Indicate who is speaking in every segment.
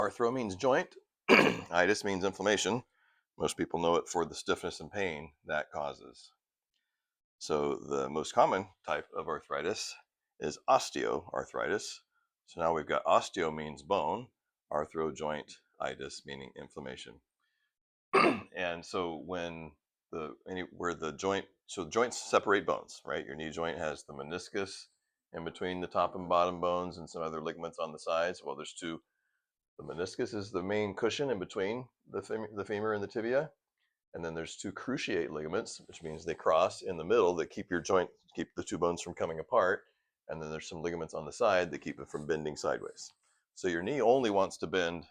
Speaker 1: Arthro means joint. Itis means inflammation. Most people know it for the stiffness and pain that causes. So the most common type of arthritis is osteoarthritis. So now we've got osteo means bone, arthro joint, itis meaning inflammation. And so joints separate bones, right? Your knee joint has the meniscus in between the top and bottom bones and some other ligaments on the sides. Well, there's two. The meniscus is the main cushion in between the femur and the tibia. And then there's two cruciate ligaments, which means they cross in the middle that keep the two bones from coming apart. And then there's some ligaments on the side that keep it from bending sideways. So your knee only wants to bend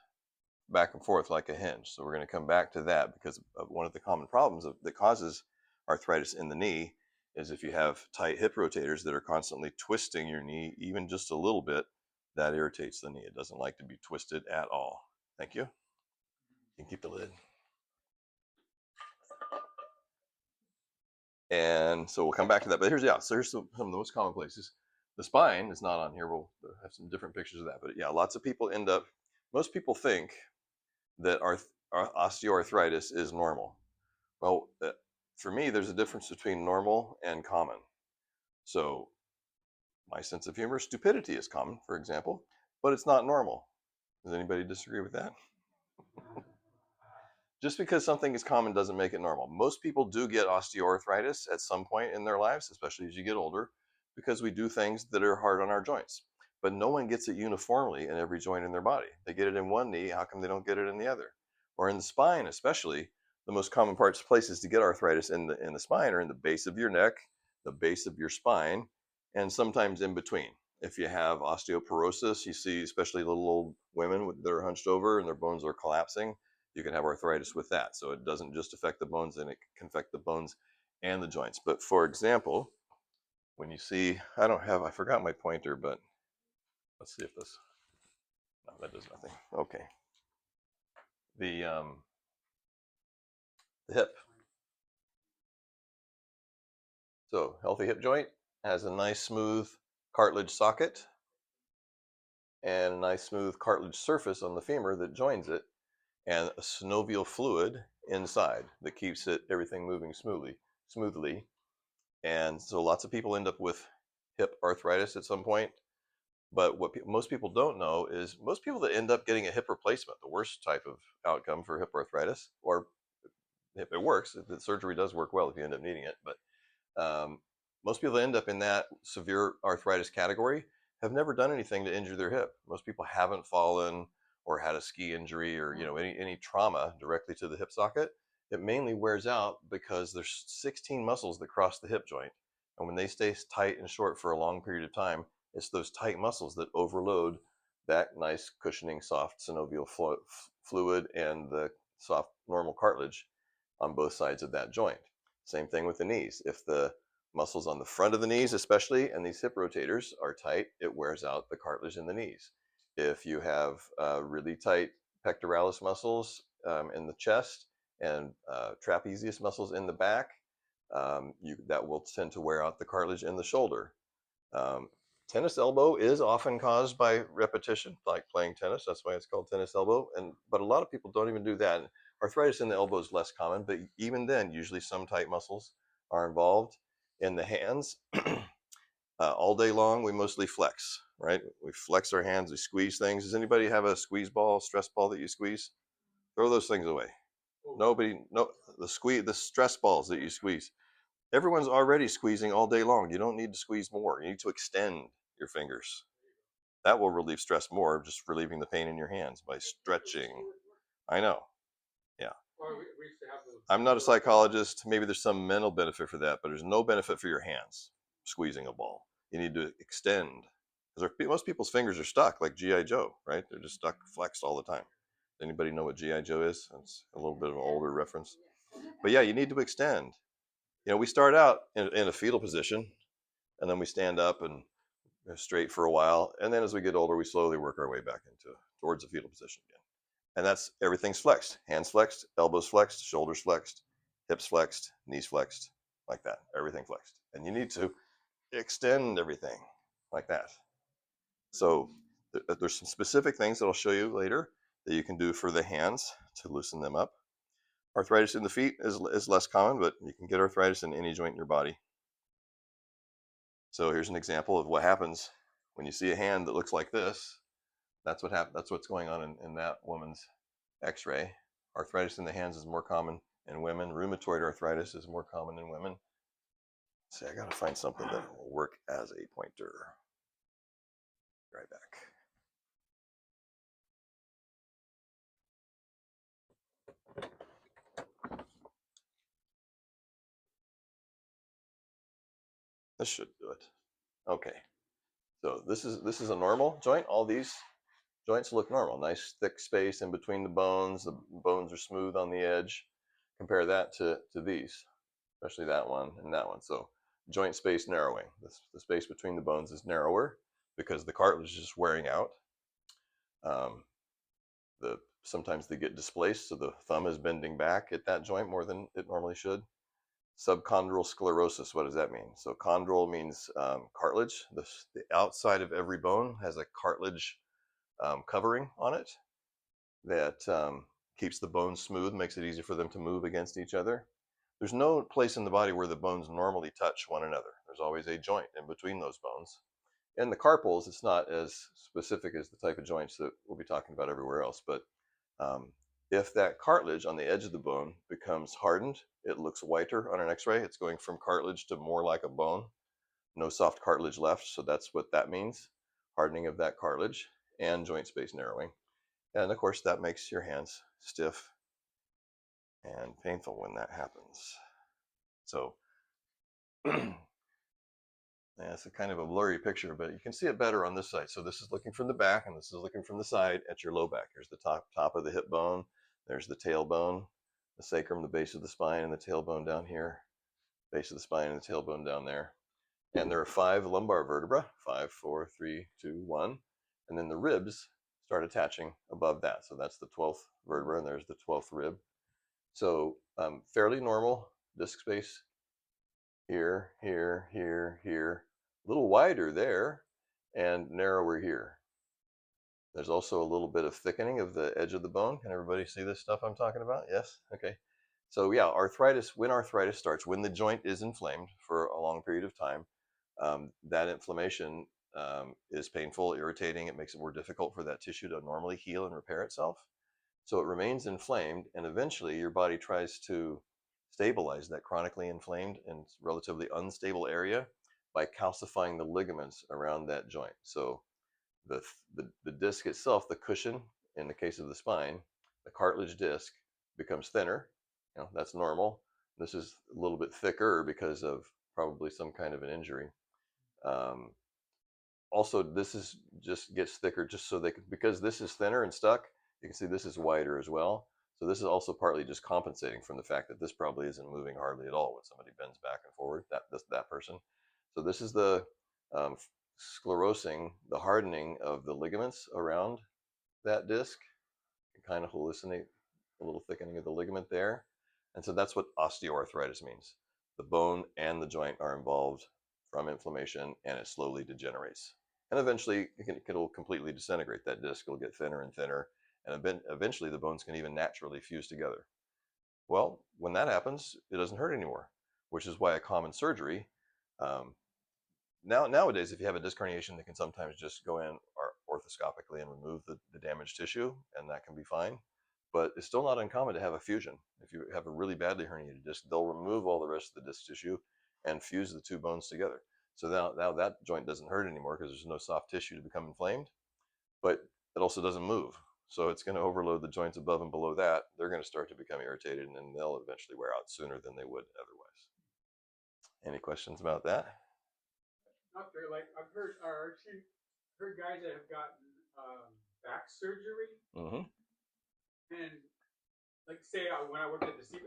Speaker 1: back and forth like a hinge. So we're going to come back to that because one of the common problems that causes arthritis in the knee is if you have tight hip rotators that are constantly twisting your knee even just a little bit, that irritates the knee. It doesn't like to be twisted at all. Thank you. You can keep the lid. And so we'll come back to that. But here's some of the most common places. The spine is not on here. We'll have some different pictures of that. But yeah, lots of people most people think that osteoarthritis is normal. Well, for me, there's a difference between normal and common. So my sense of humor, stupidity is common, for example, but it's not normal. Does anybody disagree with that? Just because something is common doesn't make it normal. Most people do get osteoarthritis at some point in their lives, especially as you get older, because we do things that are hard on our joints. But no one gets it uniformly in every joint in their body. They get it in one knee, how come they don't get it in the other? Or in the spine, especially, the most common places to get arthritis in the spine are in the base of your neck, the base of your spine, and sometimes in between. If you have osteoporosis, you see especially little old women that are hunched over and their bones are collapsing, you can have arthritis with that. So it doesn't just affect the bones, and it can affect the bones and the joints. But for example, when you see, I forgot my pointer, but let's see if no, that does nothing. Okay. The hip. So healthy hip joint has a nice smooth cartilage socket and a nice smooth cartilage surface on the femur that joins it, and a synovial fluid inside that keeps everything moving smoothly. And so lots of people end up with hip arthritis at some point. But what most people don't know is most people that end up getting a hip replacement, the worst type of outcome for hip arthritis, or if it works, the surgery does work well if you end up needing it. But most people that end up in that severe arthritis category have never done anything to injure their hip. Most people haven't fallen or had a ski injury or any trauma directly to the hip socket. It mainly wears out because there's 16 muscles that cross the hip joint, and when they stay tight and short for a long period of time, it's those tight muscles that overload that nice cushioning soft synovial fluid and the soft normal cartilage on both sides of that joint. Same thing with the knees. If the muscles on the front of the knees especially and these hip rotators are tight, it wears out the cartilage in the knees. If you have really tight pectoralis muscles in the chest and trapezius muscles in the back, that will tend to wear out the cartilage in the shoulder. Tennis elbow is often caused by repetition, like playing tennis. That's why it's called tennis elbow. But a lot of people don't even do that. Arthritis in the elbow is less common, but even then, usually some tight muscles are involved. In the hands, all day long, we mostly flex, right? We flex our hands, we squeeze things. Does anybody have a squeeze ball, stress ball that you squeeze? Throw those things away. The stress balls that you squeeze. Everyone's already squeezing all day long. You don't need to squeeze more. You need to extend your fingers. That will relieve stress more, just relieving the pain in your hands by stretching. I know. Yeah. I'm not a psychologist. Maybe there's some mental benefit for that, but there's no benefit for your hands squeezing a ball. You need to extend, because most people's fingers are stuck like G.I. Joe, right? They're just stuck, flexed all the time. Anybody know what G.I. Joe is? That's a little bit of an older reference. But yeah, you need to extend. We start out in a fetal position, and then we stand up and straight for a while, and then as we get older, we slowly work our way back towards the fetal position again. And that's everything's flexed. Hands flexed, elbows flexed, shoulders flexed, hips flexed, knees flexed, like that. Everything flexed. And you need to extend everything like that. So there's some specific things that I'll show you later that you can do for the hands to loosen them up. Arthritis in the feet is less common, but you can get arthritis in any joint in your body. So here's an example of what happens when you see a hand that looks like this. That's what happened. That's what's going on in that woman's X-ray. Arthritis in the hands is more common in women. Rheumatoid arthritis is more common in women. See, I gotta find something that will work as a pointer. Be right back. This should do it. Okay. So this is a normal joint. All these joints look normal. Nice thick space in between the bones. The bones are smooth on the edge. Compare that to these, especially that one and that one. So joint space narrowing. The space between the bones is narrower because the cartilage is wearing out. Sometimes they get displaced, so the thumb is bending back at that joint more than it normally should. Subchondral sclerosis, what does that mean? So chondral means cartilage. The outside of every bone has a cartilage covering on it that keeps the bones smooth, makes it easy for them to move against each other. There's no place in the body where the bones normally touch one another. There's always a joint in between those bones. In the carpals, it's not as specific as the type of joints that we'll be talking about everywhere else, but if that cartilage on the edge of the bone becomes hardened, it looks whiter on an x-ray. It's going from cartilage to more like a bone. No soft cartilage left, so that's what that means. Hardening of that cartilage and joint space narrowing. And of course, that makes your hands stiff and painful when that happens. So yeah, it's a kind of a blurry picture, but you can see it better on this side. So this is looking from the back, and this is looking from the side at your low back. Here's the top of the hip bone. There's the tailbone, the sacrum, the base of the spine, and the tailbone down here. Base of the spine and the tailbone down there. And there are 5 lumbar vertebrae, 5, 4, 3, 2, 1. And then the ribs start attaching above that. So that's the 12th vertebra, and there's the 12th rib. So fairly normal disc space here, here, here, here. A little wider there and narrower here. There's also a little bit of thickening of the edge of the bone. Can everybody see this stuff I'm talking about? Yes? Okay. So yeah, arthritis, when arthritis starts, when the joint is inflamed for a long period of time, that inflammation is painful, irritating. It makes it more difficult for that tissue to normally heal and repair itself. So it remains inflamed, and eventually your body tries to stabilize that chronically inflamed and relatively unstable area by calcifying the ligaments around that joint. So the disc itself, the cushion, in the case of the spine, the cartilage disc becomes thinner. That's normal. This is a little bit thicker because of probably some kind of an injury. Also, this is just gets thicker just so because this is thinner and stuck, you can see this is wider as well. So this is also partly just compensating from the fact that this probably isn't moving hardly at all when somebody bends back and forward, that person. So this is the sclerosing, the hardening of the ligaments around that disc. You kind of hallucinate a little thickening of the ligament there. And so that's what osteoarthritis means. The bone and the joint are involved from inflammation, and it slowly degenerates. And eventually, it'll completely disintegrate. That disc will get thinner and thinner, and eventually the bones can even naturally fuse together. Well, when that happens, it doesn't hurt anymore, which is why a common surgery, nowadays, if you have a disc herniation, they can sometimes just go in orthoscopically and remove the damaged tissue, and that can be fine. But it's still not uncommon to have a fusion. If you have a really badly herniated disc, they'll remove all the rest of the disc tissue and fuse the 2 bones together. So now that joint doesn't hurt anymore because there's no soft tissue to become inflamed, but it also doesn't move. So it's going to overload the joints above and below that. They're going to start to become irritated, and then they'll eventually wear out sooner than they would otherwise. Any questions about that?
Speaker 2: Not very, like I've heard guys that have gotten back surgery, and like say when I worked at the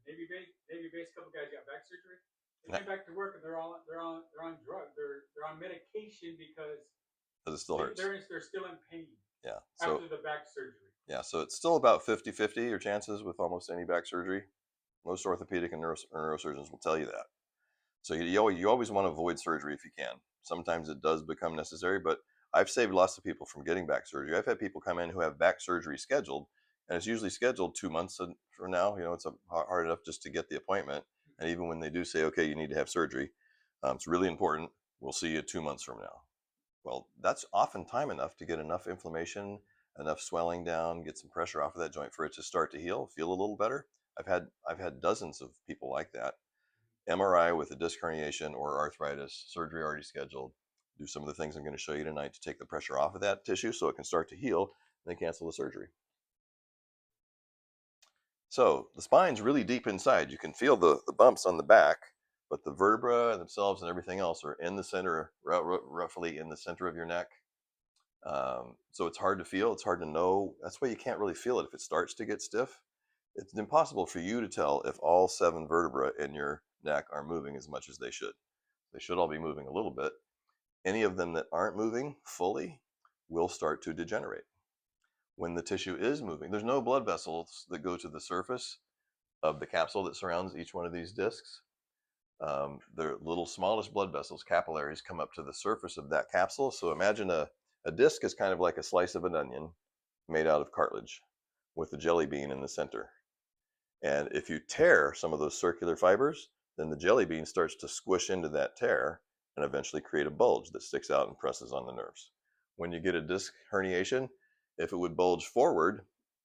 Speaker 2: Navy base, a couple guys got back surgery. They came back to work and they're on drugs. They're on medication because
Speaker 1: it still hurts.
Speaker 2: They're still in pain.
Speaker 1: Yeah.
Speaker 2: So, after the back surgery.
Speaker 1: Yeah. So it's still about 50-50 your chances with almost any back surgery. Most orthopedic and neurosurgeons will tell you that. So you always want to avoid surgery if you can. Sometimes it does become necessary, but I've saved lots of people from getting back surgery. I've had people come in who have back surgery scheduled, and it's usually scheduled 2 months from now. It's hard enough just to get the appointment. And even when they do say, okay, you need to have surgery, it's really important. We'll see you 2 months from now. Well, that's often time enough to get enough inflammation, enough swelling down, get some pressure off of that joint for it to start to heal, feel a little better. I've had dozens of people like that. MRI with a disc herniation or arthritis, surgery already scheduled. Do some of the things I'm going to show you tonight to take the pressure off of that tissue so it can start to heal, and then cancel the surgery. So the spine's really deep inside. You can feel the bumps on the back, but the vertebra themselves and everything else are in the center, roughly in the center of your neck. So it's hard to feel. It's hard to know. That's why you can't really feel it if it starts to get stiff. It's impossible for you to tell if all 7 vertebrae in your neck are moving as much as they should. They should all be moving a little bit. Any of them that aren't moving fully will start to degenerate. When the tissue is moving, there's no blood vessels that go to the surface of the capsule that surrounds each one of these discs. The little smallest blood vessels, capillaries, come up to the surface of that capsule. So imagine a disc is kind of like a slice of an onion made out of cartilage with a jelly bean in the center. And if you tear some of those circular fibers, then the jelly bean starts to squish into that tear and eventually create a bulge that sticks out and presses on the nerves. When you get a disc herniation, if it would bulge forward,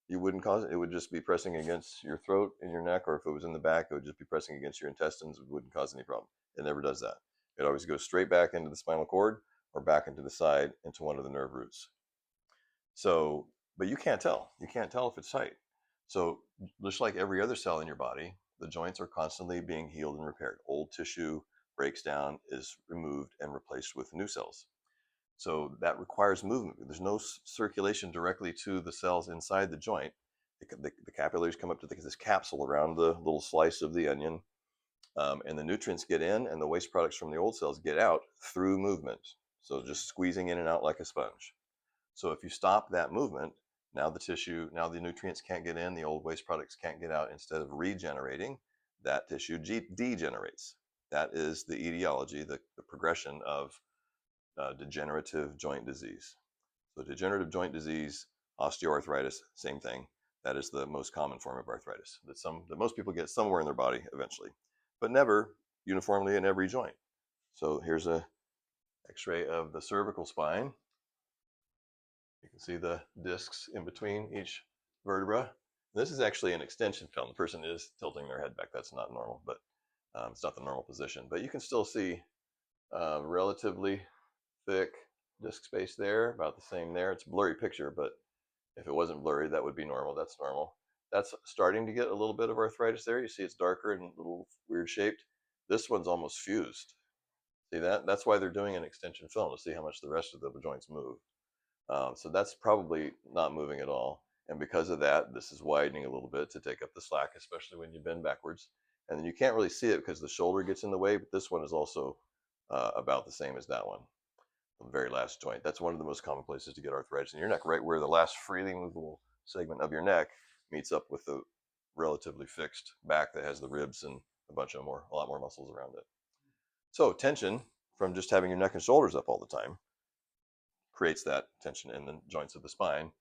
Speaker 1: you wouldn't cause it. It would just be pressing against your throat and your neck, or if it was in the back, it would just be pressing against your intestines. It wouldn't cause any problem. It never does that. It always goes straight back into the spinal cord or back into the side into one of the nerve roots. So, but you can't tell. You can't tell if it's tight. So just like every other cell in your body, the joints are constantly being healed and repaired. Old tissue breaks down, is removed, and replaced with new cells. So that requires movement. There's no circulation directly to the cells inside the joint. The capillaries come up to this capsule around the little slice of the onion, and the nutrients get in, and the waste products from the old cells get out through movement. So just squeezing in and out like a sponge. So if you stop that movement, now the nutrients can't get in, the old waste products can't get out. Instead of regenerating, that tissue degenerates. That is the etiology, the progression of degenerative joint disease. So degenerative joint disease, osteoarthritis, same thing. That is the most common form of arthritis that most people get somewhere in their body eventually, but never uniformly in every joint. So here's a X-ray of the cervical spine. You can see the discs in between each vertebra. This is actually an extension film. The person is tilting their head back. That's not normal, but it's not the normal position. But you can still see relatively thick disc space there, about the same there. It's a blurry picture, but if it wasn't blurry, that would be normal. That's normal. That's starting to get a little bit of arthritis there. You see it's darker and a little weird shaped. This one's almost fused. See that? That's why they're doing an extension film, to see how much the rest of the joints move. So that's probably not moving at all. And because of that, this is widening a little bit to take up the slack, especially when you bend backwards. And then you can't really see it because the shoulder gets in the way, but this one is also about the same as that one, the very last joint. That's one of the most common places to get arthritis in your neck, right where the last freely movable segment of your neck meets up with the relatively fixed back that has the ribs and a lot more muscles around it. So tension from just having your neck and shoulders up all the time creates that tension in the joints of the spine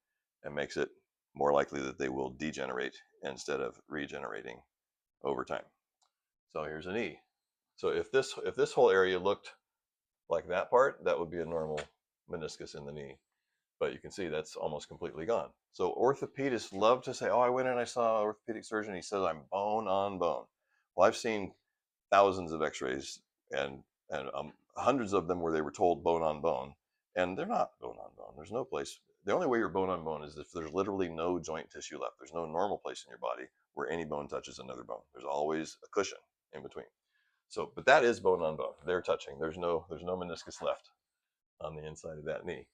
Speaker 1: and makes it more likely that they will degenerate instead of regenerating over time. So here's a knee. So if this whole area looked like that part, that would be a normal meniscus in the knee. But you can see that's almost completely gone. So orthopedists love to say, oh, I went in and I saw an orthopedic surgeon. He says I'm bone on bone. Well, I've seen thousands of x-rays and hundreds of them where they were told bone on bone. And they're not bone on bone. There's no place. The only way you're bone on bone is if there's literally no joint tissue left. There's no normal place in your body where any bone touches another bone. There's always a cushion in between. So, but that is bone on bone. They're touching. There's no meniscus left on the inside of that knee.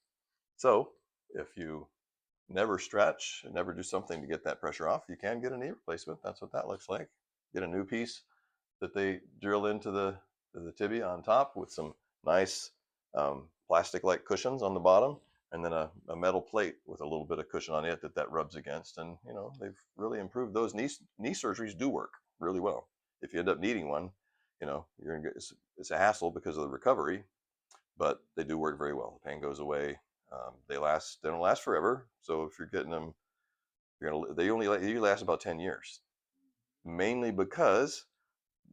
Speaker 1: So if you never stretch and never do something to get that pressure off, you can get a knee replacement. That's what that looks like. Get a new piece that they drill into the tibia on top with some nice plastic-like cushions on the bottom, and then a metal plate with a little bit of cushion on it that rubs against. And they've really improved those. Knee surgeries do work really well. If you end up needing one, you're gonna get, it's a hassle because of the recovery, but they do work very well. The pain goes away. They last. They don't last forever. So if you're getting them, they only last about 10 years, mainly because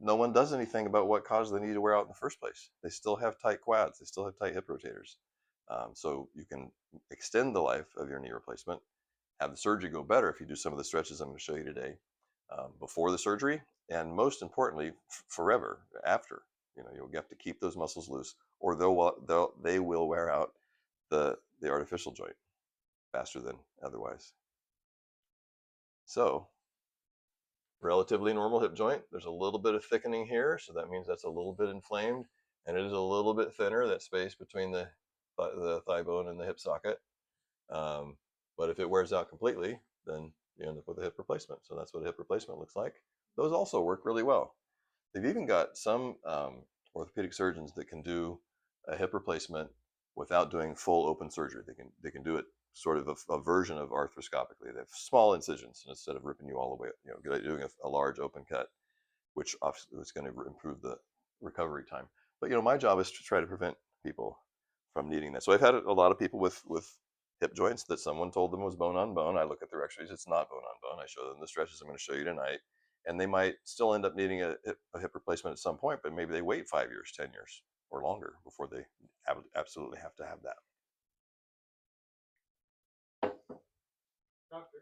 Speaker 1: no one does anything about what caused the knee to wear out in the first place. They still have tight quads. They still have tight hip rotators. So you can extend the life of your knee replacement, have the surgery go better if you do some of the stretches I'm going to show you today before the surgery, and most importantly, forever after. You'll have to keep those muscles loose, or they will wear out the artificial joint faster than otherwise. So, relatively normal hip joint. There's a little bit of thickening here, so that means that's a little bit inflamed, and it is a little bit thinner, that space between the thigh bone and the hip socket. But if it wears out completely, then you end up with a hip replacement. So that's what a hip replacement looks like. Those also work really well. They've even got some orthopedic surgeons that can do a hip replacement without doing full open surgery. They can do it sort of a version of arthroscopically. They have small incisions instead of ripping you all the way, doing a large open cut, which obviously is going to improve the recovery time. But my job is to try to prevent people from needing that. So I've had a lot of people with hip joints that someone told them was bone on bone. I look at their x-rays, it's not bone on bone. I show them the stretches I'm going to show you tonight, and they might still end up needing a hip replacement at some point, but maybe they wait 5 years, 10 years, or longer before they absolutely have to have that.
Speaker 2: Doctor,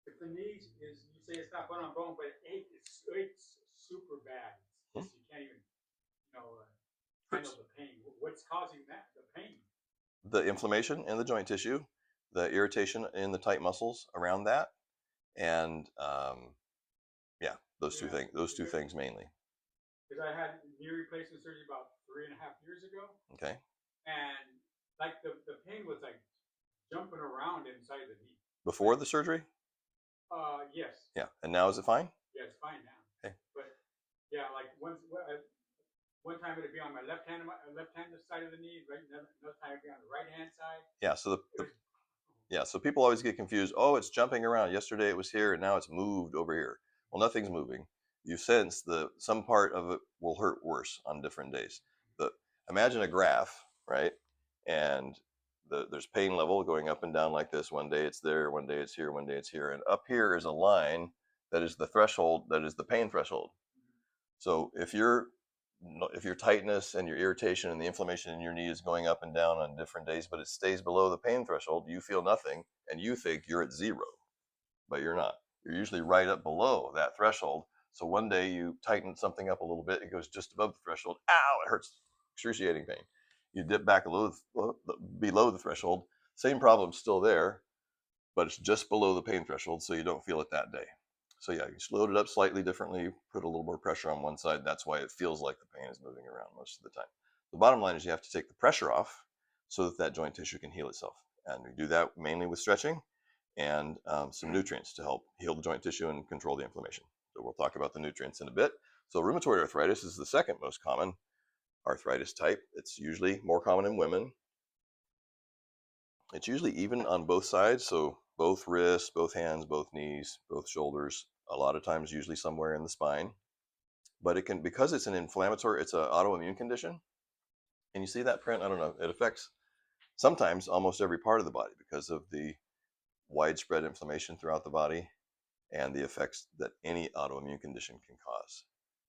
Speaker 2: if the knee is, you say it's not bone on bone, but it's super bad. It's just, you can't even, handle the pain. What's causing that? The pain?
Speaker 1: The inflammation in the joint tissue, the irritation in the tight muscles around that, and those two things mainly.
Speaker 2: Because I had knee replacement surgery about 3.5 years ago.
Speaker 1: Okay.
Speaker 2: And like the pain was like jumping around inside the knee.
Speaker 1: Before the surgery?
Speaker 2: Yes.
Speaker 1: Yeah. And now is it fine?
Speaker 2: Yeah, it's fine now.
Speaker 1: Okay.
Speaker 2: But yeah, like one time it'd be on my left hand side of the knee, right? Another time it'd be on the right hand side.
Speaker 1: Yeah. So people always get confused. Oh, it's jumping around. Yesterday it was here, and now it's moved over here. Well, nothing's moving. You sense some part of it will hurt worse on different days. Imagine a graph, right? And there's pain level going up and down like this. One day it's there, one day it's here, one day it's here, and up here is a line that is the threshold, that is the pain threshold. So if your tightness and your irritation and the inflammation in your knee is going up and down on different days, but it stays below the pain threshold, you feel nothing, and you think you're at 0, but you're not. You're usually right up below that threshold. So one day you tighten something up a little bit, it goes just above the threshold. Ow, it hurts, excruciating pain. You dip back below the threshold, same problem still there, but it's just below the pain threshold, so you don't feel it that day. So yeah, you just load it up slightly differently, put a little more pressure on one side. That's why it feels like the pain is moving around most of the time. The bottom line is you have to take the pressure off so that joint tissue can heal itself. And we do that mainly with stretching and some nutrients to help heal the joint tissue and control the inflammation. So we'll talk about the nutrients in a bit. So rheumatoid arthritis is the second most common arthritis type. It's usually more common in women. It's usually even on both sides, so both wrists, both hands, both knees, both shoulders, a lot of times usually somewhere in the spine. But it can, because it's an inflammatory, it's an autoimmune condition. And you see that print? I don't know. It affects sometimes almost every part of the body because of the widespread inflammation throughout the body and the effects that any autoimmune condition can cause.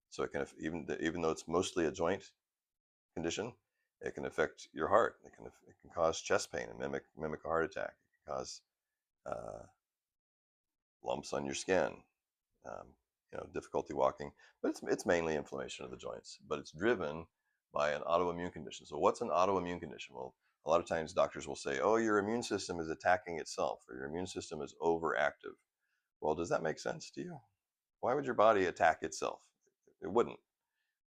Speaker 1: So it can, even though it's mostly a joint condition, it can affect your heart. It can cause chest pain and mimic a heart attack. It can cause lumps on your skin, difficulty walking. But it's mainly inflammation of the joints. But it's driven by an autoimmune condition. So what's an autoimmune condition? Well, a lot of times doctors will say, oh, your immune system is attacking itself, or your immune system is overactive. Well, does that make sense to you? Why would your body attack itself? It wouldn't.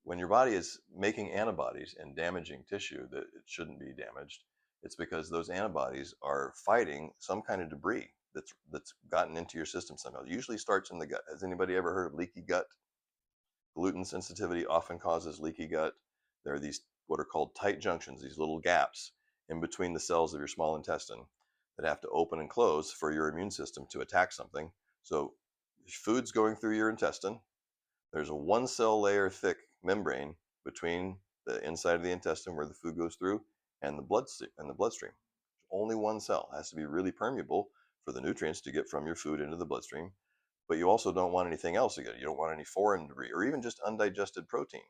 Speaker 1: When your body is making antibodies and damaging tissue that it shouldn't be damaged, it's because those antibodies are fighting some kind of debris that's gotten into your system somehow. It usually starts in the gut. Has anybody ever heard of leaky gut? Gluten sensitivity often causes leaky gut. There are these what are called tight junctions, these little gaps in between the cells of your small intestine that have to open and close for your immune system to attack something. So food's going through your intestine. There's a 1-cell layer thick membrane between the inside of the intestine where the food goes through, and the bloodstream. Only one cell has to be really permeable for the nutrients to get from your food into the bloodstream. But you also don't want anything else to get. You don't want any foreign debris or even just undigested protein,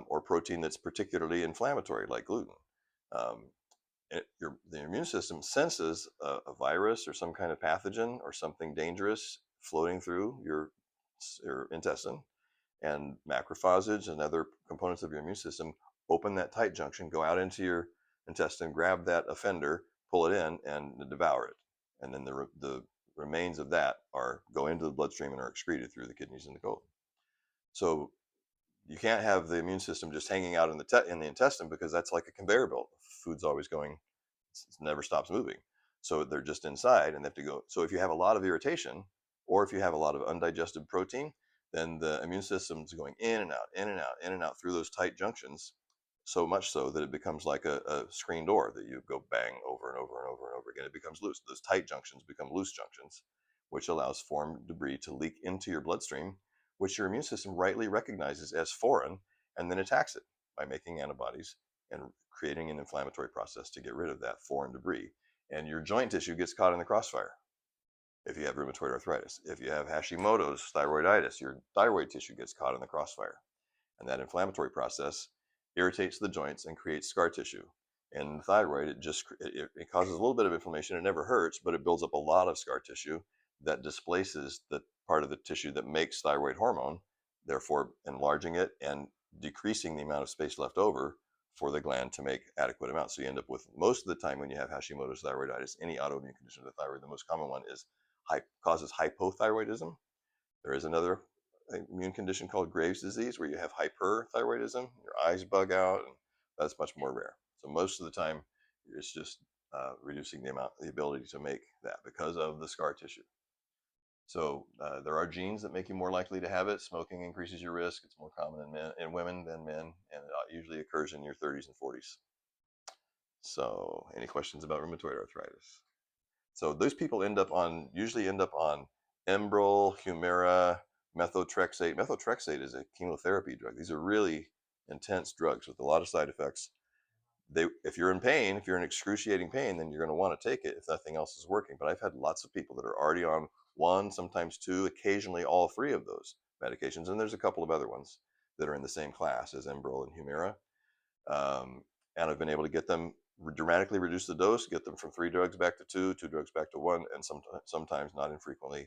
Speaker 1: or protein that's particularly inflammatory, like gluten. Um, the immune system senses a virus or some kind of pathogen or something dangerous floating through your intestine, and macrophages and other components of your immune system open that tight junction, go out into your intestine, grab that offender, pull it in, and devour it. And then the remains of that go into the bloodstream and are excreted through the kidneys and the colon. So you can't have the immune system just hanging out in the intestine, because that's like a conveyor belt. Food's always going, it never stops moving. So they're just inside and they have to go. So if you have a lot of irritation, or if you have a lot of undigested protein, then the immune system is going in and out, in and out, in and out through those tight junctions, so much so that it becomes like a screen door that you go bang over and over and over and over again. It becomes loose. Those tight junctions become loose junctions, which allows foreign debris to leak into your bloodstream, which your immune system rightly recognizes as foreign, and then attacks it by making antibodies and creating an inflammatory process to get rid of that foreign debris. And your joint tissue gets caught in the crossfire. If you have rheumatoid arthritis, if you have Hashimoto's thyroiditis, your thyroid tissue gets caught in the crossfire. And that inflammatory process irritates the joints and creates scar tissue. And the thyroid, it causes a little bit of inflammation. It never hurts, but it builds up a lot of scar tissue that displaces the part of the tissue that makes thyroid hormone, therefore enlarging it and decreasing the amount of space left over for the gland to make adequate amounts. So you end up with, most of the time when you have Hashimoto's thyroiditis, any autoimmune condition of the thyroid, the most common one causes hypothyroidism. There is another immune condition called Graves' disease, where you have hyperthyroidism, your eyes bug out, and that's much more rare. So most of the time, it's just reducing the ability to make that because of the scar tissue. So there are genes that make you more likely to have it. Smoking increases your risk. It's more common in women than men, and it usually occurs in your 30s and 40s. So, any questions about rheumatoid arthritis? So those people usually end up on Enbrel, Humira, methotrexate. Methotrexate is a chemotherapy drug. These are really intense drugs with a lot of side effects. If you're in pain, if you're in excruciating pain, then you're going to want to take it if nothing else is working. But I've had lots of people that are already on one, sometimes two, occasionally all three of those medications. And there's a couple of other ones that are in the same class as Enbrel and Humira. And I've been able to get them dramatically reduce the dose, get them from 3 drugs back to 2, 2 drugs back to 1, and sometimes, not infrequently,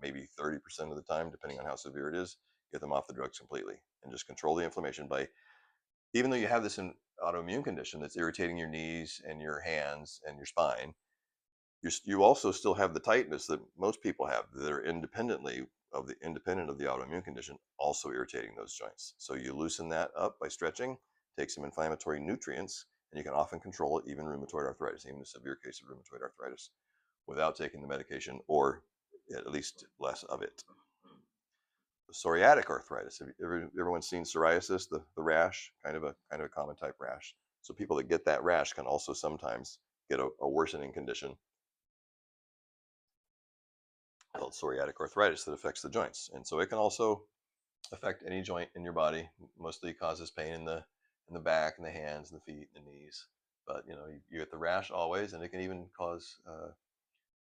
Speaker 1: maybe 30% of the time, depending on how severe it is, get them off the drugs completely and just control the inflammation by, even though you have this autoimmune condition that's irritating your knees and your hands and your spine, you also still have the tightness that most people have that are independent of the autoimmune condition, also irritating those joints. So you loosen that up by stretching, take some inflammatory nutrients, and you can often control it, even rheumatoid arthritis, even a severe case of rheumatoid arthritis, without taking the medication, or at least less of it. Psoriatic arthritis. Everyone's seen psoriasis, the rash, kind of a common type rash. So people that get that rash can also sometimes get a worsening condition called psoriatic arthritis that affects the joints. And so it can also affect any joint in your body. Mostly causes pain in the back and the hands and the feet and the knees. But you get the rash always, and it can even cause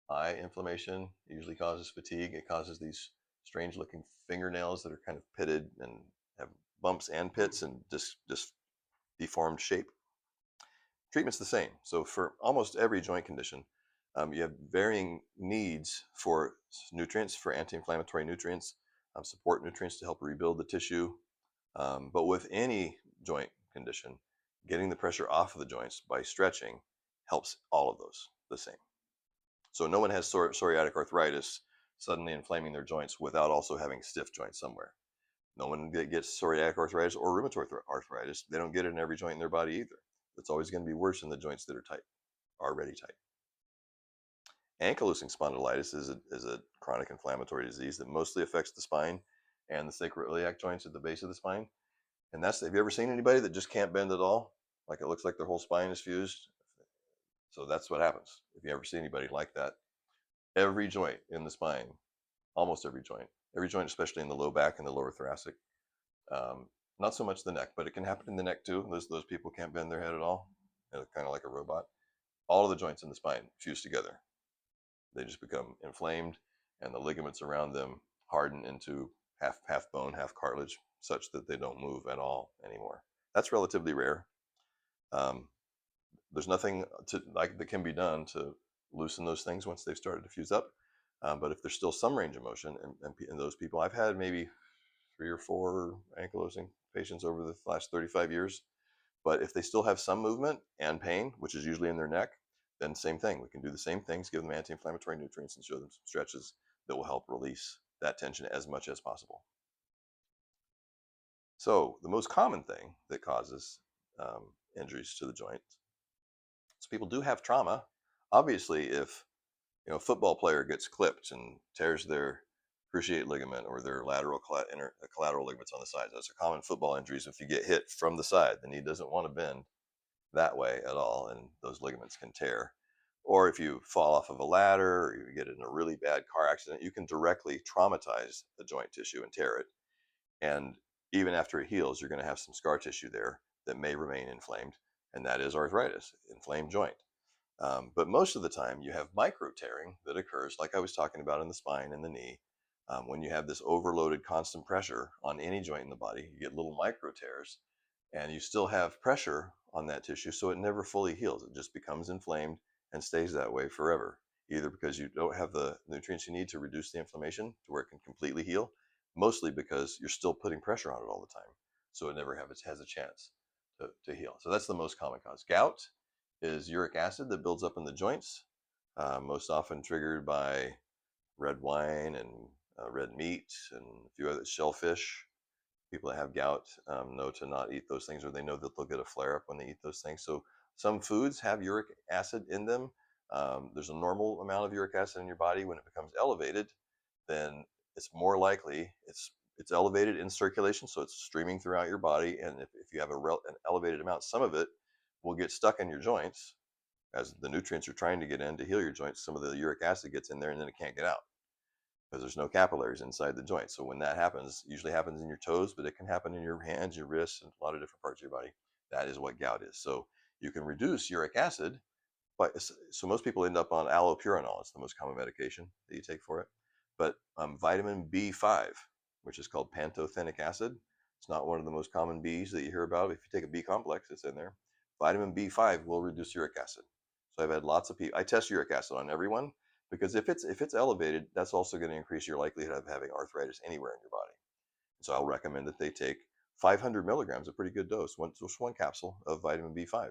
Speaker 1: eye inflammation. It usually causes fatigue. It causes these strange looking fingernails that are kind of pitted and have bumps and pits and just deformed shape. Treatment's the same. So for almost every joint condition, you have varying needs for nutrients, for anti-inflammatory nutrients, support nutrients to help rebuild the tissue. But with any joint condition, getting the pressure off of the joints by stretching helps all of those the same. So no one has psoriatic arthritis suddenly inflaming their joints without also having stiff joints somewhere. No one gets psoriatic arthritis or rheumatoid arthritis. They don't get it in every joint in their body either. It's always going to be worse in the joints that are tight, already tight. Ankylosing spondylitis is a chronic inflammatory disease that mostly affects the spine and the sacroiliac joints at the base of the spine. And have you ever seen anybody that just can't bend at all? Like it looks like their whole spine is fused. So that's what happens if you ever see anybody like that. Every joint in the spine, almost every joint, especially in the low back and the lower thoracic, not so much the neck, but it can happen in the neck too. Those people can't bend their head at all. They're kind of like a robot. All of the joints in the spine fuse together. They just become inflamed, and the ligaments around them harden into half bone, half cartilage, such that they don't move at all anymore. That's relatively rare. Um, there's nothing that can be done to loosen those things once they've started to fuse up. But if there's still some range of motion, and those people, I've had maybe 3 or 4 ankylosing patients over the last 35 years. But if they still have some movement and pain, which is usually in their neck, then same thing. We can do the same things, give them anti-inflammatory nutrients, and show them some stretches that will help release that tension as much as possible. So the most common thing that causes injuries to the joints, so people do have trauma. Obviously, if a football player gets clipped and tears their cruciate ligament or their collateral ligaments on the sides, those are common football injuries. If you get hit from the side, the knee doesn't want to bend that way at all, and those ligaments can tear. Or if you fall off of a ladder or you get in a really bad car accident, you can directly traumatize the joint tissue and tear it. And even after it heals, you're going to have some scar tissue there that may remain inflamed, and that is arthritis, inflamed joint. But most of the time, you have micro tearing that occurs, like I was talking about in the spine and the knee. When you have this overloaded constant pressure on any joint in the body, you get little micro tears, and you still have pressure on that tissue, so it never fully heals. It just becomes inflamed and stays that way forever, either because you don't have the nutrients you need to reduce the inflammation to where it can completely heal, mostly because you're still putting pressure on it all the time, so it never has a chance to heal. So that's the most common cause. Gout is uric acid that builds up in the joints, most often triggered by red wine and red meat and a few other shellfish. People that have gout know to not eat those things, or they know that they'll get a flare up when they eat those things. So some foods have uric acid in them. There's a normal amount of uric acid in your body. When it becomes elevated, then it's more likely it's elevated in circulation, so it's streaming throughout your body. And if you have an elevated amount, some of it will get stuck in your joints as the nutrients are trying to get in to heal your joints. Some of the uric acid gets in there, and then it can't get out because there's no capillaries inside the joint. So when that happens, usually happens in your toes, but it can happen in your hands, your wrists, and a lot of different parts of your body. That is what gout is. So you can reduce uric acid, but so most people end up on allopurinol. It's the most common medication that you take for it. But vitamin B5, which is called pantothenic acid, it's not one of the most common Bs that you hear about. If you take a B complex, it's in there. Vitamin B5 will reduce uric acid. So I've had lots of people. I test uric acid on everyone because if it's elevated, that's also going to increase your likelihood of having arthritis anywhere in your body. So I'll recommend that they take 500 milligrams, a pretty good dose, just one capsule of vitamin B5.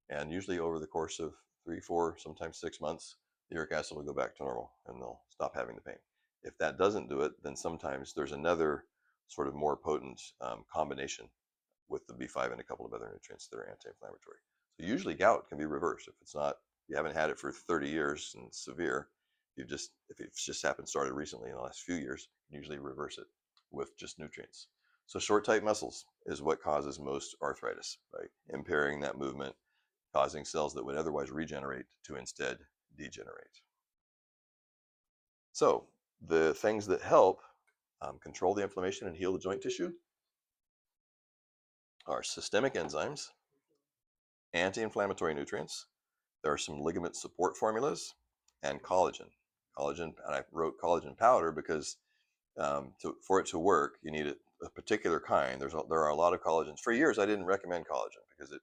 Speaker 1: And usually over the course of 3, 4, sometimes 6 months, the uric acid will go back to normal and they'll stop having the pain. If that doesn't do it, then sometimes there's another sort of more potent combination with the B5 and a couple of other nutrients that are anti-inflammatory. So usually gout can be reversed if you haven't had it for 30 years and severe. If it's just started recently in the last few years, you usually reverse it with just nutrients. So short, tight muscles is what causes most arthritis, right? Impairing that movement, causing cells that would otherwise regenerate to instead degenerate. So the things that help control the inflammation and heal the joint tissue are systemic enzymes, anti-inflammatory nutrients. There are some ligament support formulas and collagen. And I wrote collagen powder because for it to work, you need a particular kind. There are a lot of collagens. For years, I didn't recommend collagen because in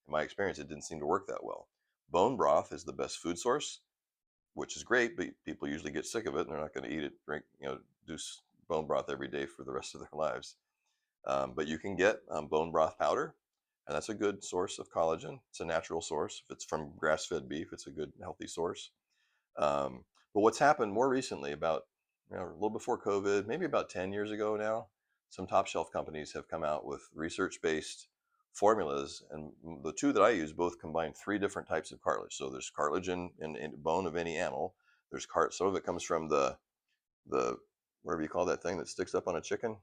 Speaker 1: my experience, it didn't seem to work that well. Bone broth is the best food source, which is great, but people usually get sick of it and they're not going to eat it, do bone broth every day for the rest of their lives. But you can get bone broth powder, and that's a good source of collagen. It's a natural source. If it's from grass-fed beef, it's a good, healthy source. But what's happened more recently, about a little before COVID, maybe about 10 years ago now, some top shelf companies have come out with research-based formulas, and the two that I use both combine 3 different types of cartilage. So there's cartilage in bone of any animal. There's some of it comes from the whatever you call that thing that sticks up on a chicken,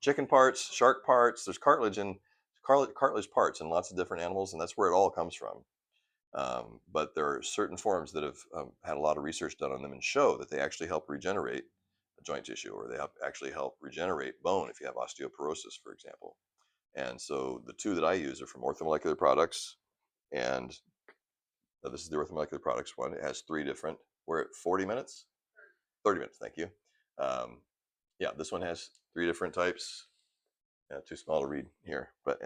Speaker 1: chicken parts, shark parts. There's cartilage parts in lots of different animals, and that's where it all comes from. But there are certain forms that have had a lot of research done on them and show that they actually help regenerate joint tissue, or they actually help regenerate bone if you have osteoporosis, for example. And so the two that I use are from Orthomolecular Products, and this is the Orthomolecular Products one. It has three different. We're at 40 minutes, 30 minutes. Thank you. Yeah, this one has three different types. Too small to read here, but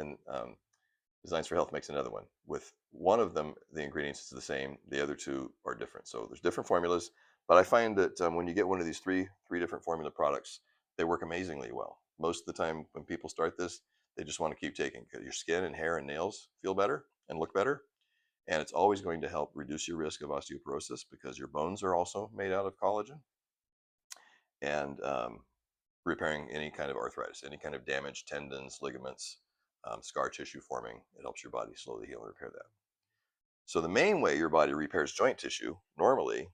Speaker 1: Designs for Health makes another one. With one of them, the ingredients is the same. The other two are different. So there's different formulas. But I find that when you get one of these three different formula products, they work amazingly well. Most of the time, when people start this, they just want to keep taking because your skin and hair and nails feel better and look better. And it's always going to help reduce your risk of osteoporosis because your bones are also made out of collagen. And repairing any kind of arthritis, any kind of damaged tendons, ligaments, scar tissue forming. It helps your body slowly heal and repair that. So the main way your body repairs joint tissue normally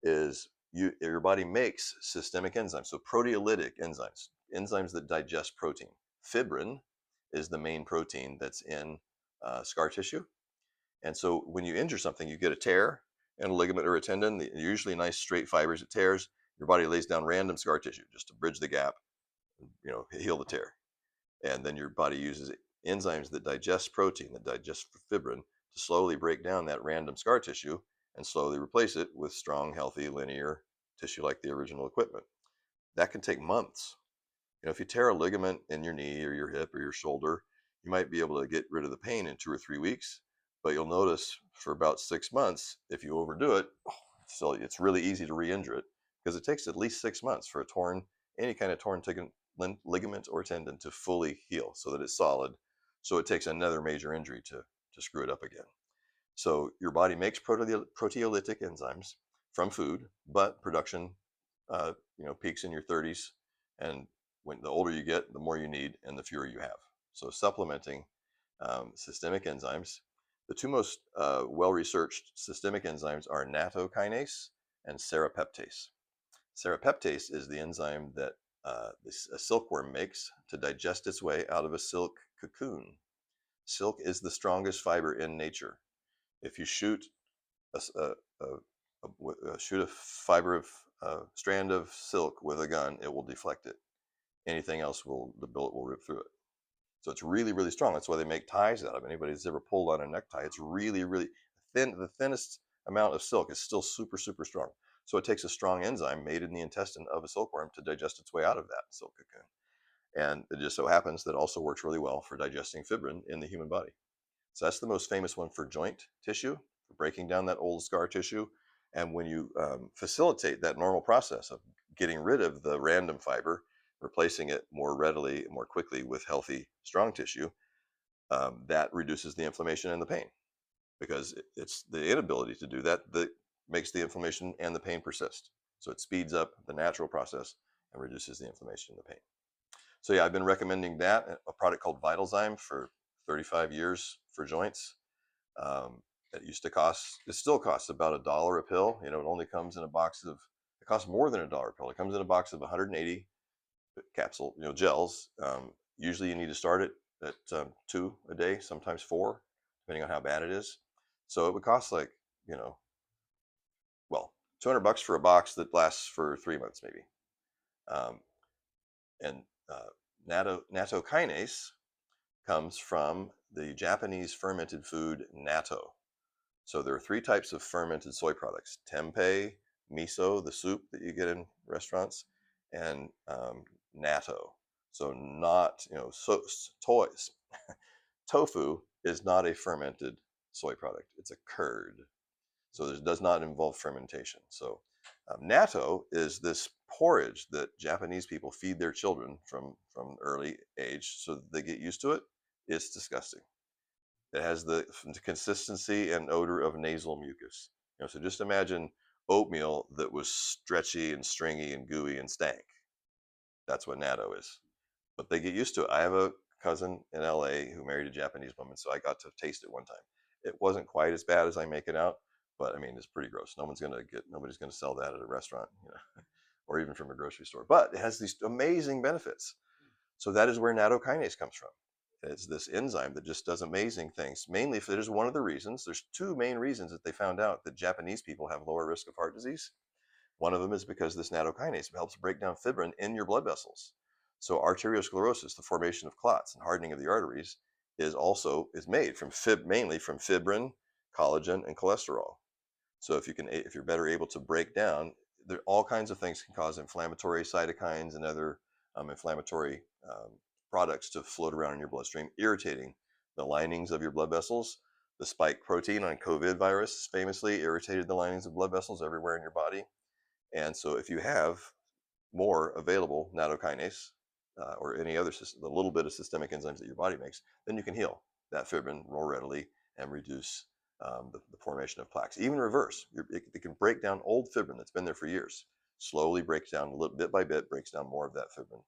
Speaker 1: is your body makes systemic enzymes, so proteolytic enzymes, enzymes that digest protein. Fibrin is the main protein that's in scar tissue. And so when you injure something, you get a tear in a ligament or a tendon, usually nice straight fibers, it tears. Your body lays down random scar tissue just to bridge the gap, heal the tear. And then your body uses enzymes that digest protein, that digest fibrin, to slowly break down that random scar tissue and slowly replace it with strong, healthy, linear tissue like the original equipment. That can take months. If you tear a ligament in your knee or your hip or your shoulder, you might be able to get rid of the pain in 2 or 3 weeks, but you'll notice for about 6 months, if you overdo it, it's really easy to re-injure it because it takes at least 6 months for any kind of torn ligament or tendon to fully heal so that it's solid. So it takes another major injury to screw it up again. So your body makes proteolytic enzymes from food, but production, peaks in your 30s, and when the older you get, the more you need and the fewer you have. So supplementing systemic enzymes. The two most well-researched systemic enzymes are nattokinase and serrapeptase. Serrapeptase is the enzyme that a silkworm makes to digest its way out of a silk cocoon. Silk is the strongest fiber in nature. If you shoot shoot a fiber of strand of silk with a gun, it will deflect it. Anything else the bullet will rip through it. So it's really, really strong. That's why they make ties out of it. Anybody that's ever pulled on a necktie, it's really, really thin. The thinnest amount of silk is still super, super strong. So it takes a strong enzyme made in the intestine of a silkworm to digest its way out of that silk cocoon. And it just so happens that also works really well for digesting fibrin in the human body. So that's the most famous one for joint tissue, for breaking down that old scar tissue. And when you facilitate that normal process of getting rid of the random fiber, replacing it more readily, more quickly with healthy, strong tissue, that reduces the inflammation and the pain, because it's the inability to do that that makes the inflammation and the pain persist. So it speeds up the natural process and reduces the inflammation and the pain. So yeah, I've been recommending that, a product called VitalZyme, for 35 years for joints. It still costs about $1 a pill. It only comes in a box of, it costs more than $1 a pill. It comes in a box of 180 capsule, gels. Usually you need to start it at 2 a day, sometimes 4, depending on how bad it is. So it would cost like, $200 for a box that lasts for 3 months maybe. And nattokinase comes from the Japanese fermented food natto. So there are 3 types of fermented soy products: tempeh, miso, the soup that you get in restaurants, and natto. So not, toys. Tofu is not a fermented soy product. It's a curd. So it does not involve fermentation. So natto is this porridge that Japanese people feed their children from early age so that they get used to it. It's disgusting. It has the consistency and odor of nasal mucus. So just imagine oatmeal that was stretchy and stringy and gooey and stank. That's what natto is. But they get used to it. I have a cousin in LA who married a Japanese woman, so I got to taste it one time. It wasn't quite as bad as I make it out, but I mean, it's pretty gross. Nobody's gonna sell that at a restaurant, or even from a grocery store. But it has these amazing benefits. So that is where nattokinase comes from. It's this enzyme that just does amazing things. Mainly, if there's one of the reasons, there's 2 main reasons that they found out that Japanese people have lower risk of heart disease. One of them is because this nattokinase helps break down fibrin in your blood vessels. So arteriosclerosis, the formation of clots and hardening of the arteries, is made from mainly from fibrin, collagen, and cholesterol. So if you're better able to break down, there all kinds of things can cause inflammatory cytokines and other inflammatory products to float around in your bloodstream, irritating the linings of your blood vessels. The spike protein on COVID virus famously irritated the linings of blood vessels everywhere in your body. And so if you have more available nattokinase or any other the little bit of systemic enzymes that your body makes, then you can heal that fibrin more readily and reduce the formation of plaques. Even reverse, it can break down old fibrin that's been there for years. Slowly breaks down, bit by bit, breaks down more of that fibrin.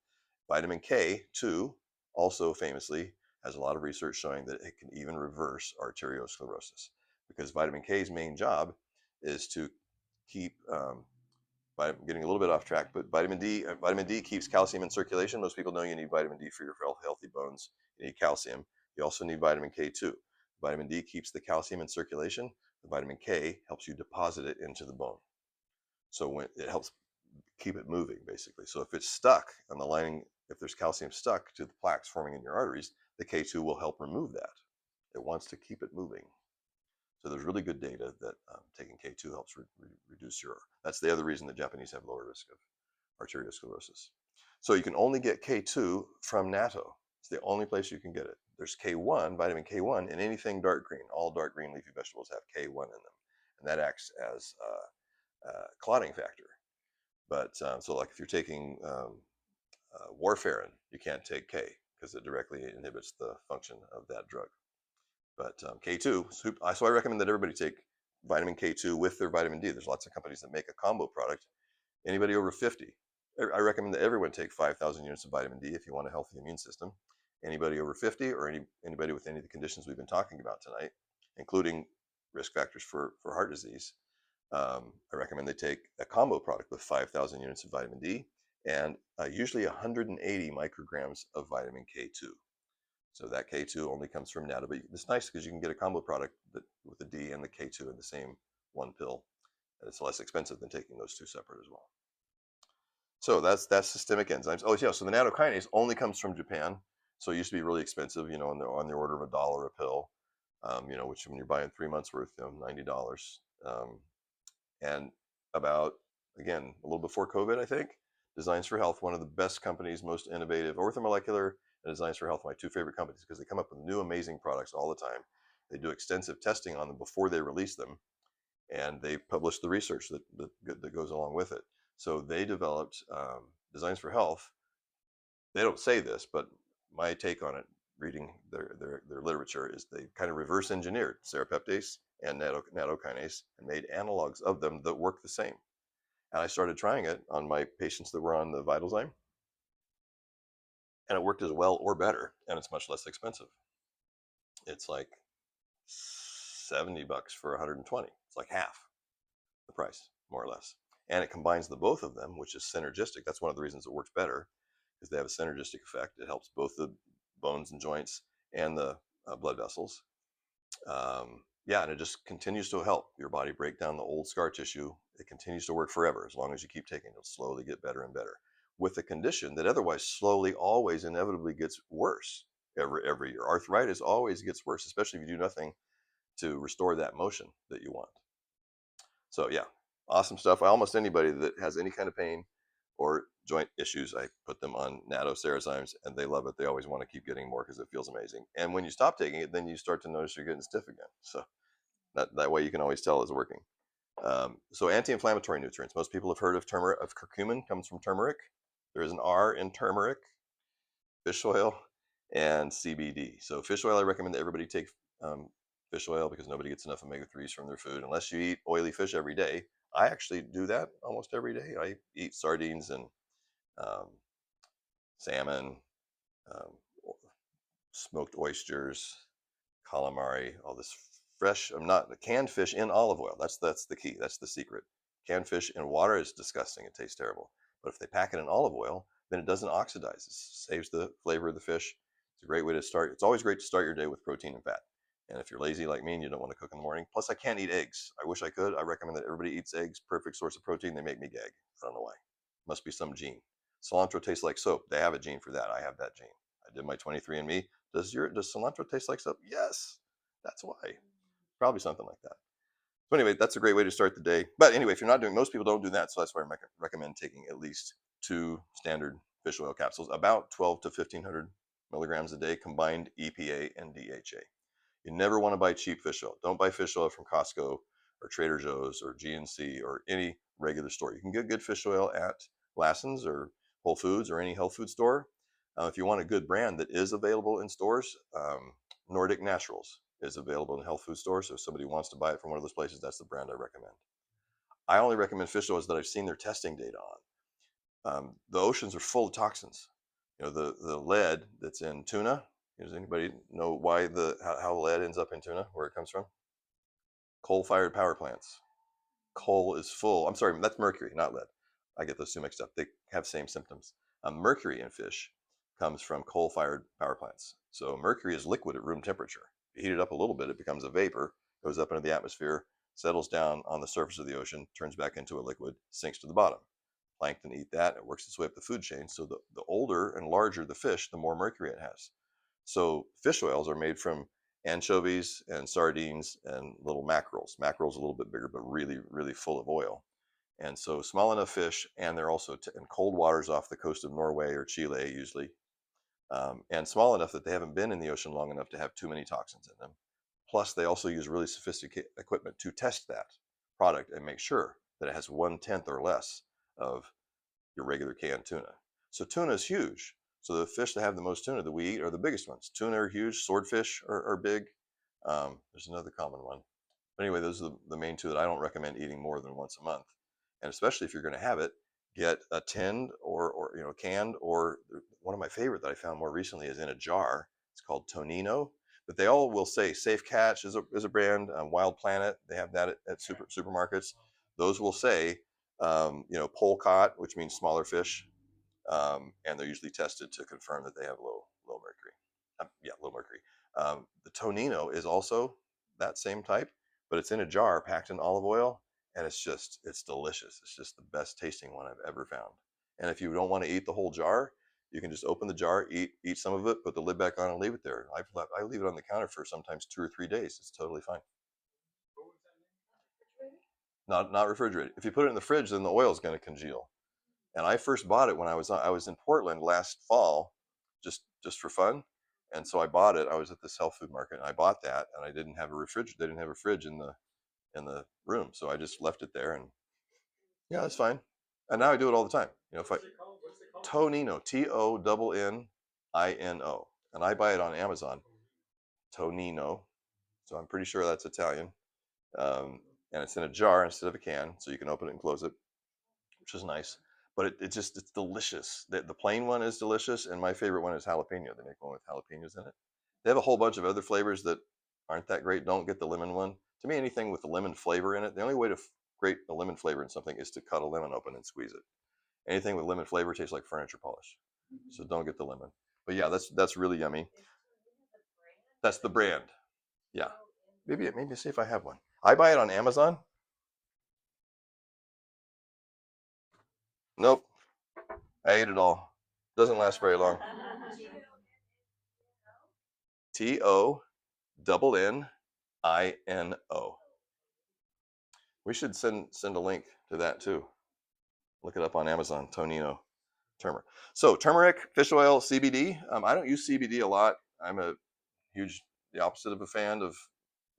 Speaker 1: Vitamin K2 also famously has a lot of research showing that it can even reverse arteriosclerosis, because vitamin K's main job is to keep I'm getting a little bit off track, but vitamin D keeps calcium in circulation. Most people know you need vitamin D for your healthy bones. You need calcium. You also need vitamin K2. Vitamin D keeps the calcium in circulation. The vitamin K helps you deposit it into the bone. So when it helps keep it moving, basically. So if it's stuck on the lining, if there's calcium stuck to the plaques forming in your arteries, the K2 will help remove that. It wants to keep it moving. So there's really good data that taking K2 helps reduce your. That's the other reason the Japanese have lower risk of arteriosclerosis. So you can only get K2 from natto. It's the only place you can get it. There's K1, vitamin K1, in anything dark green. All dark green leafy vegetables have K1 in them, and that acts as a clotting factor. But so like if you're taking warfarin, you can't take K because it directly inhibits the function of that drug. But K2, so I recommend that everybody take vitamin K2 with their vitamin D. There's lots of companies that make a combo product. Anybody over 50, I recommend that everyone take 5,000 units of vitamin D if you want a healthy immune system. Anybody over 50 or anybody with any of the conditions we've been talking about tonight, including risk factors for heart disease, I recommend they take a combo product with 5,000 units of vitamin D and usually 180 micrograms of vitamin K2. So that K2 only comes from natto, but it's nice because you can get a combo product with the D and the K2 in the same one pill. And it's less expensive than taking those two separate as well. So that's systemic enzymes. Oh yeah, so the nattokinase only comes from Japan. So it used to be really expensive, on the order of $1 a pill, which when you're buying 3 months worth, $90. And about, again, a little before COVID, I think, Designs for Health, one of the best companies, most innovative, Orthomolecular and Designs for Health, my two favorite companies, because they come up with new amazing products all the time. They do extensive testing on them before they release them, and they publish the research that goes along with it. So they developed Designs for Health. They don't say this, but my take on it, reading their literature, is they kind of reverse engineered serrapeptase and nattokinase and made analogs of them that work the same. And I started trying it on my patients that were on the Vitalzyme, and it worked as well or better, and it's much less expensive. It's like $70 for 120. It's like half the price, more or less. And it combines the both of them, which is synergistic. That's one of the reasons it works better, because they have a synergistic effect. It helps both the bones and joints and the blood vessels. And it just continues to help your body break down the old scar tissue. It continues to work forever as long as you keep taking it. It'll slowly get better and better, with a condition that otherwise slowly, always, inevitably gets worse every year. Arthritis always gets worse, especially if you do nothing to restore that motion that you want. So yeah, awesome stuff. Almost anybody that has any kind of pain or joint issues, I put them on natto Cerezymes, and they love it. They always want to keep getting more because it feels amazing. And when you stop taking it, then you start to notice you're getting stiff again. So that way you can always tell it's working. So anti-inflammatory nutrients. Most people have heard of turmeric. Of curcumin comes from turmeric. There is an R in turmeric, fish oil, and CBD. So fish oil, I recommend that everybody take fish oil because nobody gets enough omega-3s from their food unless you eat oily fish every day. I actually do that almost every day. I eat sardines and salmon, um, smoked oysters, calamari, all this fresh. I'm not the canned fish in olive oil. That's the key. That's the secret. Canned fish in water is disgusting. It tastes terrible. But if they pack it in olive oil, then it doesn't oxidize. It saves the flavor of the fish. It's a great way to start. It's always great to start your day with protein and fat. And if you're lazy like me and you don't want to cook in the morning, plus I can't eat eggs. I wish I could. I recommend that everybody eats eggs. Perfect source of protein. They make me gag. I don't know why. Must be some gene. Cilantro tastes like soap. They have a gene for that. I have that gene. I did my 23andMe. Does cilantro taste like soap? Yes. That's why. Probably something like that. So anyway, that's a great way to start the day. But anyway, if you're not doing, most people don't do that, so that's why I recommend taking at least 2 standard fish oil capsules, about 12 to 1500 milligrams a day, combined EPA and DHA. You never want to buy cheap fish oil. Don't buy fish oil from Costco or Trader Joe's or GNC or any regular store. You can get good fish oil at Lassen's or Whole Foods or any health food store. If you want a good brand that is available in stores, Nordic Naturals is available in health food stores. So if somebody wants to buy it from one of those places, that's the brand I recommend. I only recommend fish oils that I've seen their testing data on. The oceans are full of toxins. The lead that's in tuna. Does anybody know why how lead ends up in tuna? Where it comes from? Coal-fired power plants. Coal is full. I'm sorry, that's mercury, not lead. I get those two mixed up. They have same symptoms. Mercury in fish comes from coal-fired power plants. So mercury is liquid at room temperature. You heat it up a little bit, it becomes a vapor, goes up into the atmosphere, settles down on the surface of the ocean, turns back into a liquid, sinks to the bottom. Plankton eat that. It works its way up the food chain. So the older and larger the fish, the more mercury it has. So fish oils are made from anchovies and sardines and little mackerels. Mackerel's a little bit bigger, but really, really full of oil. And so small enough fish, and they're also in cold waters off the coast of Norway or Chile usually, and small enough that they haven't been in the ocean long enough to have too many toxins in them. Plus, they also use really sophisticated equipment to test that product and make sure that it has 1/10 or less of your regular canned tuna. So tuna is huge. So the fish that have the most tuna that we eat are the biggest ones. Tuna are huge. Swordfish are big. There's another common one. But anyway, those are the main 2 that I don't recommend eating more than once a month. And especially if you're going to have it, get a tinned or canned, or one of my favorite that I found more recently is in a jar. It's called Tonino. But they all will say Safe Catch is a brand. Wild Planet, they have that at supermarkets. Those will say polecat, which means smaller fish, and they're usually tested to confirm that they have low mercury. Low mercury. The Tonino is also that same type, but it's in a jar packed in olive oil, and it's delicious. It's just the best tasting one I've ever found. And if you don't want to eat the whole jar, you can just open the jar, eat some of it, put the lid back on, and leave it there. I leave it on the counter for sometimes 2 or 3 days. It's totally fine. Not refrigerated. If you put it in the fridge, then the oil is going to congeal. And I first bought it when I was in Portland last fall, just for fun. And so I bought it. I was at this health food market, and I bought that, and I didn't have a refrigerator. They didn't have a fridge in the room, so I just left it there, and yeah, that's fine. And now I do it all the time. If I Tonino, Tonnino, and I buy it on Amazon. Tonino, so I'm pretty sure that's Italian. And it's in a jar instead of a can, so you can open it and close it, which is nice. But it's delicious. The plain one is delicious, and my favorite one is jalapeno. They make one with jalapenos in it. They have a whole bunch of other flavors that aren't that great. Don't get the lemon one. To me, anything with the lemon flavor in it, the only way to grate a lemon flavor in something is to cut a lemon open and squeeze it. Anything with lemon flavor tastes like furniture polish. So don't get the lemon. But yeah, that's really yummy. That's the brand. Yeah. Maybe see if I have one. I buy it on Amazon. Nope. I ate it all. Doesn't last very long. TONNINO. We should send a link to that too. Look it up on Amazon. Tonino. Turmeric. So turmeric, fish oil, CBD. I don't use CBD a lot. I'm the opposite of a fan of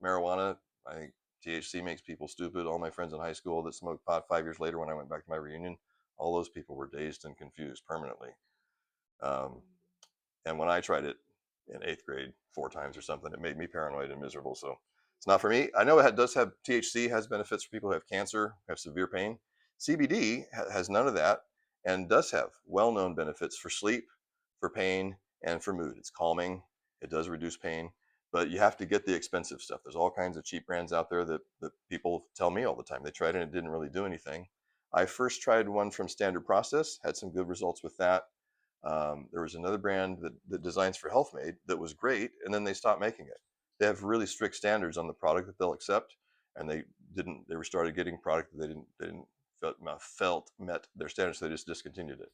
Speaker 1: marijuana. I think THC makes people stupid. All my friends in high school that smoked pot 5 years later when I went back to my reunion, all those people were dazed and confused permanently. And when I tried it in 8th grade 4 times or something, it made me paranoid and miserable. So it's not for me. I know it does have THC, has benefits for people who have cancer, have severe pain. CBD has none of that and does have well-known benefits for sleep, for pain, and for mood. It's calming. It does reduce pain, but you have to get the expensive stuff. There's all kinds of cheap brands out there that people tell me all the time. They tried it and it didn't really do anything. I first tried one from Standard Process, had some good results with that. There was another brand that designs for Health Made that was great, and then they stopped making it. they have really strict standards on the product that they'll accept, and they were started getting product that they didn't felt met their standards, so they just discontinued it.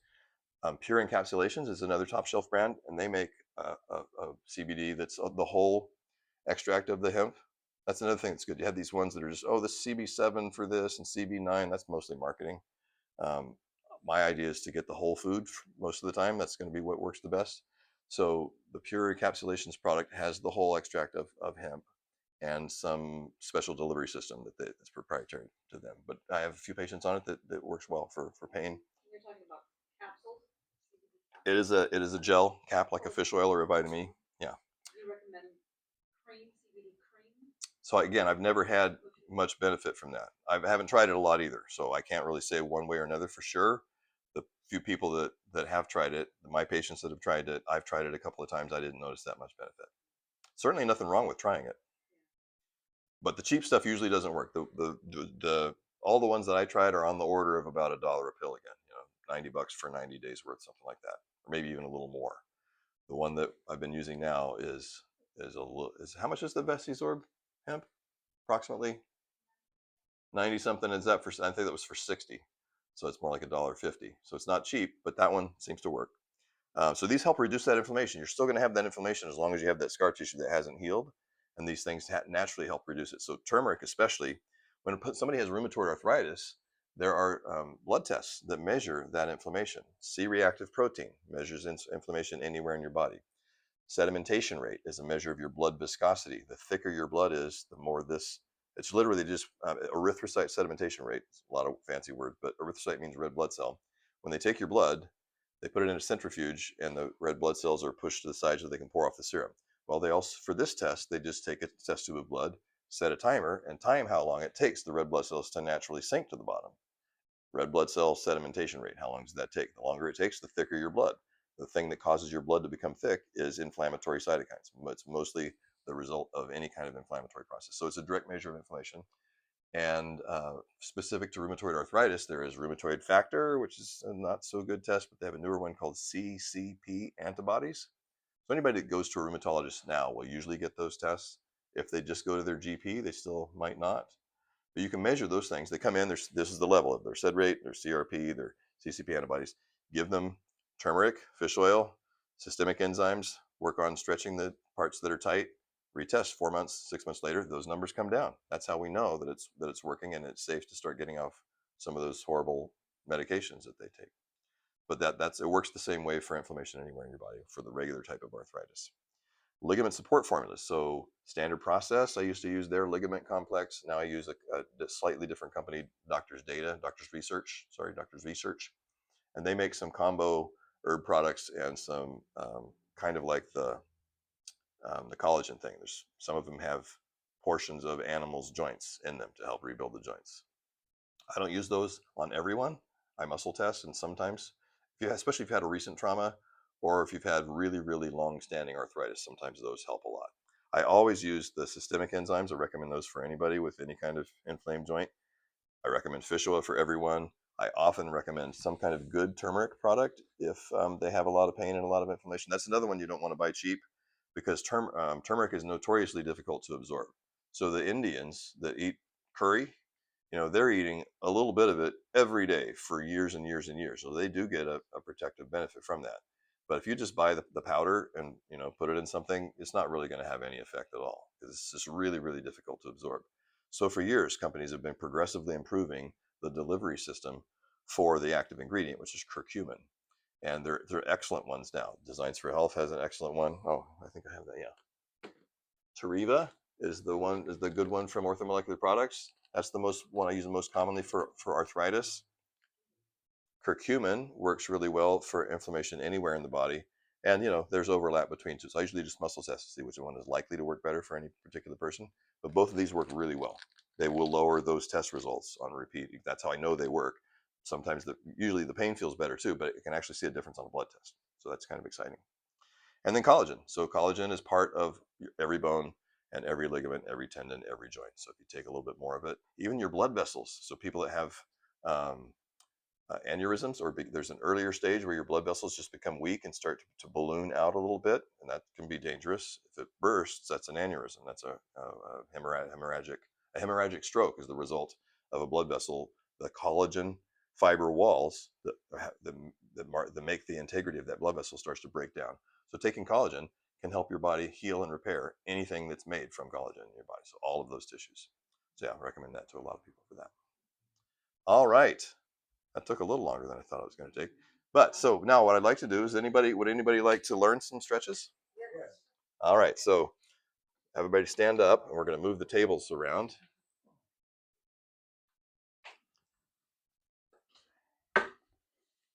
Speaker 1: Pure Encapsulations is another top shelf brand, and they make a CBD that's the whole extract of the hemp. That's another thing that's good. You have these ones that are just, oh, this CB7 for this and CB9. That's mostly marketing. Um, my idea is to get the whole food most of the time. That's going to be what works the best. So the Pure Encapsulations product has the whole extract of hemp and some special delivery system that's proprietary to them. But I have a few patients on it that works well for pain.
Speaker 3: You're talking about capsules?
Speaker 1: It is a gel cap like a fish oil or a vitamin E. Yeah.
Speaker 3: Do you recommend cream, CBD cream?
Speaker 1: So again, I've never had much benefit from that. I haven't tried it a lot either, so I can't really say one way or another for sure. The few people that have tried it, my patients that have tried it, I've tried it a couple of times. I didn't notice that much benefit. Certainly nothing wrong with trying it, but the cheap stuff usually doesn't work. The all the ones that I tried are on the order of about $1 a pill again. $90 for 90 days worth, something like that, or maybe even a little more. The one that I've been using now is how much is the Vestisorb hemp? Approximately 90 something. Is that for? I think that was for 60, so it's more like $1.50. So it's not cheap, but that one seems to work. So these help reduce that inflammation. You're still going to have that inflammation as long as you have that scar tissue that hasn't healed, and these things naturally help reduce it. So turmeric, especially when somebody has rheumatoid arthritis, there are blood tests that measure that inflammation. C-reactive protein measures inflammation anywhere in your body. Sedimentation rate is a measure of your blood viscosity. The thicker your blood is, the more this. It's literally just erythrocyte sedimentation rate. It's a lot of fancy words, but erythrocyte means red blood cell. When they take your blood, they put it in a centrifuge, and the red blood cells are pushed to the side so they can pour off the serum. Well, they also, for this test, they just take a test tube of blood, set a timer, and time how long it takes the red blood cells to naturally sink to the bottom. Red blood cell sedimentation rate. How long does that take? The longer it takes, the thicker your blood. The thing that causes your blood to become thick is inflammatory cytokines. It's mostly the result of any kind of inflammatory process. So it's a direct measure of inflammation. And specific to rheumatoid arthritis, there is rheumatoid factor, which is a not so good test, but they have a newer one called CCP antibodies. So anybody that goes to a rheumatologist now will usually get those tests. If they just go to their GP, they still might not. But you can measure those things. They come in, this is the level of their SED rate, their CRP, their CCP antibodies. Give them turmeric, fish oil, systemic enzymes, work on stretching the parts that are tight, retest 4 months, 6 months later, those numbers come down. That's how we know that it's working and it's safe to start getting off some of those horrible medications that they take. But it works the same way for inflammation anywhere in your body for the regular type of arthritis. Ligament support formulas. So standard process, I used to use their ligament complex. Now I use a slightly different company, Doctors Research, and they make some combo herb products and some kind of like the collagen thing. There's some of them have portions of animals' joints in them to help rebuild the joints. I don't use those on everyone. I muscle test, and sometimes, especially if you had a recent trauma, or if you've had really, really long-standing arthritis, sometimes those help a lot. I always use the systemic enzymes. I recommend those for anybody with any kind of inflamed joint. I recommend fish oil for everyone. I often recommend some kind of good turmeric product if they have a lot of pain and a lot of inflammation. That's another one you don't want to buy cheap because turmeric is notoriously difficult to absorb. So the Indians that eat curry, they're eating a little bit of it every day for years and years and years. So they do get a protective benefit from that. But if you just buy the powder and put it in something, it's not really going to have any effect at all because it's just really, really difficult to absorb. So for years, companies have been progressively improving the delivery system for the active ingredient, which is curcumin. And they're excellent ones now. Designs for Health has an excellent one. Oh, I think I have that, yeah. Tariva is the good one from Orthomolecular Products. That's the one I use most commonly for arthritis. Curcumin works really well for inflammation anywhere in the body. And, there's overlap between two. So I usually just muscle test to see which one is likely to work better for any particular person. But both of these work really well. They will lower those test results on repeat. That's how I know they work. Sometimes usually the pain feels better too, but it can actually see a difference on a blood test. So that's kind of exciting. And then collagen. So collagen is part of every bone and every ligament, every tendon, every joint. So if you take a little bit more of it, even your blood vessels. So people that have aneurysms, or there's an earlier stage where your blood vessels just become weak and start to balloon out a little bit, and that can be dangerous. If it bursts, that's an aneurysm. That's a hemorrhagic stroke is the result of a blood vessel. The collagen fiber walls that make the integrity of that blood vessel starts to break down. So taking collagen can help your body heal and repair anything that's made from collagen in your body. So all of those tissues. So yeah, I recommend that to a lot of people for that. All right. That took a little longer than I thought it was going to take. But so now what I'd like to do is would anybody like to learn some stretches?
Speaker 2: Yes.
Speaker 1: All right. So everybody stand up, and we're going to move the tables around.